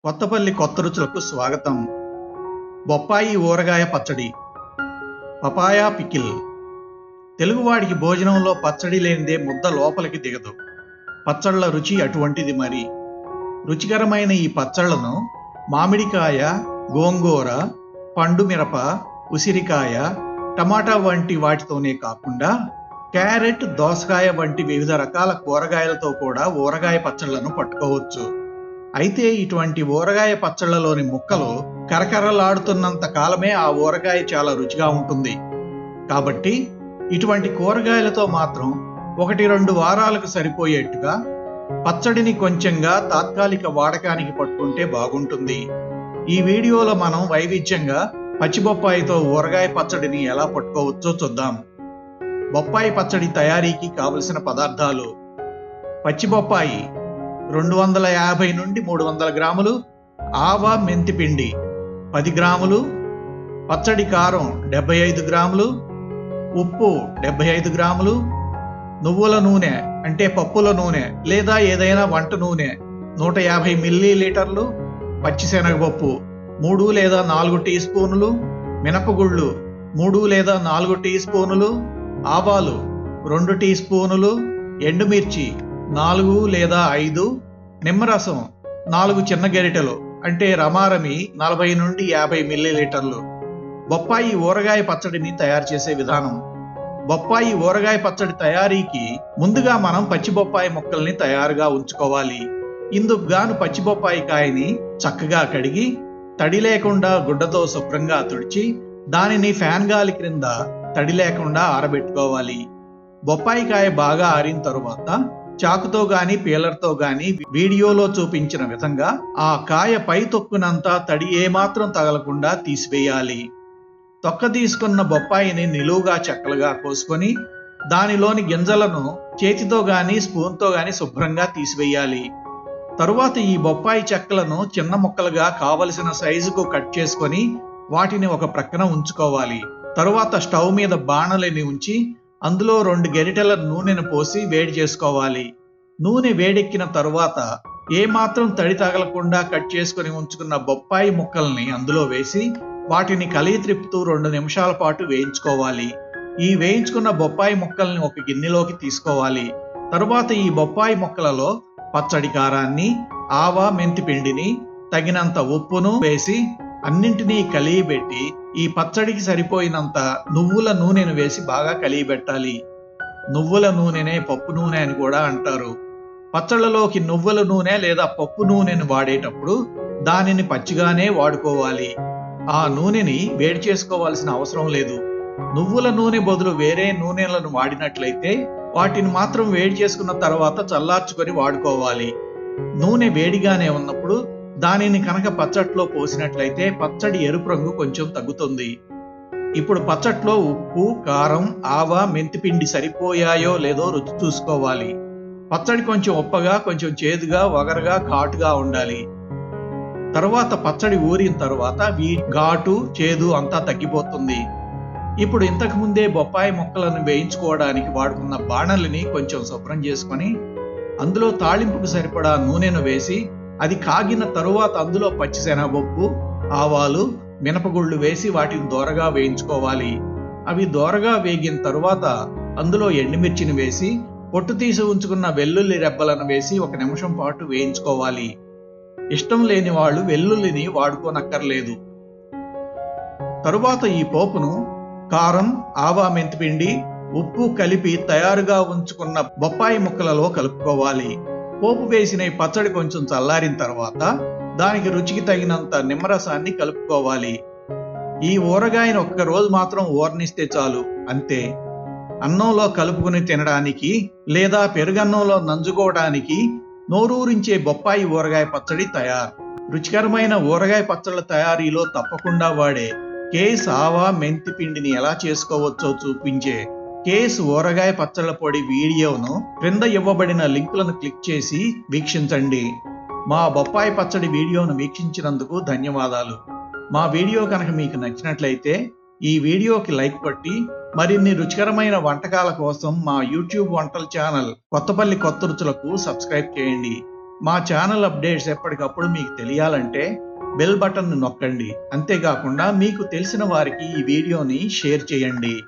కొత్తపల్లి కొత్త రుచులకు స్వాగతం. బొప్పాయి ఊరగాయ పచ్చడి, పపాయా పికిల్. తెలుగువాడికి భోజనంలో పచ్చడి లేనిదే ముద్ద లోపలికి దిగదు. పచ్చళ్ళ రుచి అటువంటిది. మరి రుచికరమైన ఈ పచ్చళ్లను మామిడికాయ, గోంగూర, పండు మిరప, ఉసిరికాయ, టమాటా వంటి వాటితోనే కాకుండా క్యారెట్, దోసకాయ వంటి వివిధ రకాల కూరగాయలతో కూడా ఊరగాయ పచ్చళ్లను పట్టుకోవచ్చు. అయితే ఇటువంటి ఊరగాయ పచ్చళ్లలోని ముక్కలు కరకరలాడుతున్నంత కాలమే ఆ ఊరగాయ చాలా రుచిగా ఉంటుంది. కాబట్టి ఇటువంటి కూరగాయలతో మాత్రం 1-2 వారాలకు సరిపోయేట్టుగా పచ్చడిని కొంచెంగా తాత్కాలిక వాడకానికి పట్టుకుంటే బాగుంటుంది. ఈ వీడియోలో మనం వైవిధ్యంగా పచ్చిబొప్పాయితో ఊరగాయ పచ్చడిని ఎలా పట్టుకోవచ్చో చూద్దాం. బొప్పాయి పచ్చడి తయారీకి కావలసిన పదార్థాలు: పచ్చిబొప్పాయి 250 నుండి 300 గ్రాములు, ఆవా మెంతి పిండి 10 గ్రాములు, పచ్చడి కారం 75 గ్రాములు, ఉప్పు 75 గ్రాములు, నువ్వుల నూనె అంటే పప్పుల నూనె లేదా ఏదైనా వంట నూనె 150 మిల్లీలీటర్లు, పచ్చిశనగపప్పు 3 లేదా 4 టీ స్పూనులు, మినపగుళ్ళు 3 లేదా 4 టీ స్పూనులు, ఆవాలు 2 టీ స్పూనులు, ఎండుమిర్చి 4 లేదా 5, నిమ్మరసం 4 చిన్న గరిటెలు అంటే రమారమి 40 నుండి 50 మిల్లీలీటర్లు. బొప్పాయి ఊరగాయ పచ్చడిని తయారు చేసే విధానం: బొప్పాయి ఊరగాయ పచ్చడి తయారీకి ముందుగా మనం పచ్చి బొప్పాయి ముక్కల్ని తయారుగా ఉంచుకోవాలి. ఇందుకు గాను పచ్చి బొప్పాయి కాయని చక్కగా కడిగి తడి లేకుండా గుడ్డతో శుభ్రంగా తుడిచి దానిని ఫ్యాన్ గాలి క్రింద తడి లేకుండా ఆరబెట్టుకోవాలి. బొప్పాయి కాయ బాగా ఆరిన తరువాత చాకుతో గాని పీలర్తో గాని వీడియోలో చూపించిన విధంగా ఆ కాయ పై తొక్కునంతా తడి ఏమాత్రం తగలకుండా తీసివేయాలి. తొక్క తీసుకున్న బొప్పాయిని నిలువుగా చెక్కలుగా కోసుకొని దానిలోని గింజలను చేతితో గాని స్పూన్తో గాని శుభ్రంగా తీసివేయాలి. తరువాత ఈ బొప్పాయి చెక్కలను చిన్న ముక్కలుగా కావలసిన సైజుకు కట్ చేసుకొని వాటిని ఒక ప్రక్కన ఉంచుకోవాలి. తరువాత స్టవ్ మీద బాణలిని ఉంచి అందులో 2 గరిటెల నూనెను పోసి వేడి చేసుకోవాలి. నూనె వేడెక్కిన తరువాత ఏమాత్రం తడి తగలకుండా కట్ చేసుకుని ఉంచుకున్న బొప్పాయి ముక్కల్ని అందులో వేసి వాటిని కలిగి త్రిప్పుతూ 2 నిమిషాల పాటు వేయించుకోవాలి. ఈ వేయించుకున్న బొప్పాయి ముక్కల్ని ఒక గిన్నెలోకి తీసుకోవాలి. తరువాత ఈ బొప్పాయి ముక్కలలో పచ్చడి కారాన్ని, ఆవా మెంతి పిండిని, తగినంత ఉప్పును వేసి అన్నింటినీ కలియబెట్టి ఈ పచ్చడికి సరిపోయినంత నువ్వుల నూనెను వేసి బాగా కలియబెట్టాలి. నువ్వుల నూనెనే పప్పు నూనె అని కూడా అంటారు. పచ్చళ్ళలోకి నువ్వుల నూనె లేదా పప్పు నూనెను వాడేటప్పుడు దానిని పచ్చిగానే వాడుకోవాలి. ఆ నూనెని వేడి చేసుకోవాల్సిన అవసరం లేదు. నువ్వుల నూనె బదులు వేరే నూనెలను వాడినట్లయితే వాటిని మాత్రం వేడి చేసుకున్న తర్వాత చల్లార్చుకొని వాడుకోవాలి. నూనె వేడిగానే ఉన్నప్పుడు దానిని కనుక పచ్చట్లో పోసినట్లయితే పచ్చడి ఎరుపు రంగు కొంచెం తగ్గుతుంది. ఇప్పుడు పచ్చట్లో ఉప్పు, కారం, ఆవా, మెంతిపిండి సరిపోయాయో లేదో రుచి చూసుకోవాలి. పచ్చడి కొంచెం ఉప్పగా, కొంచెం చేదుగా, వగరగా, ఘాటుగా ఉండాలి. తరువాత పచ్చడి ఊరిన తరువాత ఘాటు, చేదు అంతా తగ్గిపోతుంది. ఇప్పుడు ఇంతకు ముందే బొప్పాయి ముక్కలను వేయించుకోవడానికి వాడుకున్న బాణలిని కొంచెం శుభ్రం చేసుకొని అందులో తాళింపుకు సరిపడా నూనెను వేసి అది కాగిన తరువాత అందులో పచ్చిశనగపప్పు, ఆవాలు, మినపగుళ్ళు వేసి వాటిని దోరగా వేయించుకోవాలి. అవి దోరగా వేగిన తరువాత అందులో ఎండుమిర్చిని వేసి పొట్టు తీసి ఉంచుకున్న వెల్లుల్లి రెబ్బలను వేసి 1 నిమిషం పాటు వేయించుకోవాలి. ఇష్టం లేని వాళ్ళు వెల్లుల్లిని వాడుకోనక్కర్లేదు. తరువాత ఈ పోపును కారం, ఆవా మెంతిపిండి, ఉప్పు కలిపి తయారుగా ఉంచుకున్న బొప్పాయి ముక్కలలో కలుపుకోవాలి. పోపు వేసిన ఈ పచ్చడి కొంచెం చల్లారిన తర్వాత దానికి రుచికి తగినంత నిమ్మరసాన్ని కలుపుకోవాలి. ఈ ఊరగాయను 1 రోజు మాత్రం ఊరనిస్తే చాలు, అంతే. అన్నంలో కలుపుకుని తినడానికి లేదా పెరుగన్నంలో నంజుకోవడానికి నోరూరించే బొప్పాయి ఊరగాయ పచ్చడి తయారు. రుచికరమైన ఊరగాయ పచ్చళ్ళ తయారీలో తప్పకుండా వాడే కేస్ ఆవా మెంతి పిండిని ఎలా చేసుకోవచ్చో చూపించే కేస్ ఊరగాయ పచ్చళ్ళ పొడి వీడియోను క్రింద ఇవ్వబడిన లింకులను క్లిక్ చేసి వీక్షించండి. మా బొప్పాయి పచ్చడి వీడియోను వీక్షించినందుకు ధన్యవాదాలు. మా వీడియో కనుక మీకు నచ్చినట్లయితే ఈ వీడియోకి లైక్ కొట్టి మరిన్ని రుచికరమైన వంటకాల కోసం మా యూట్యూబ్ వంటల ఛానల్ కొత్తపల్లి కొత్త రుచులకు సబ్స్క్రైబ్ చేయండి. మా ఛానల్ అప్డేట్స్ ఎప్పటికప్పుడు మీకు తెలియాలంటే బెల్ బటన్ నొక్కండి. అంతేకాకుండా మీకు తెలిసిన వారికి ఈ వీడియోని షేర్ చేయండి.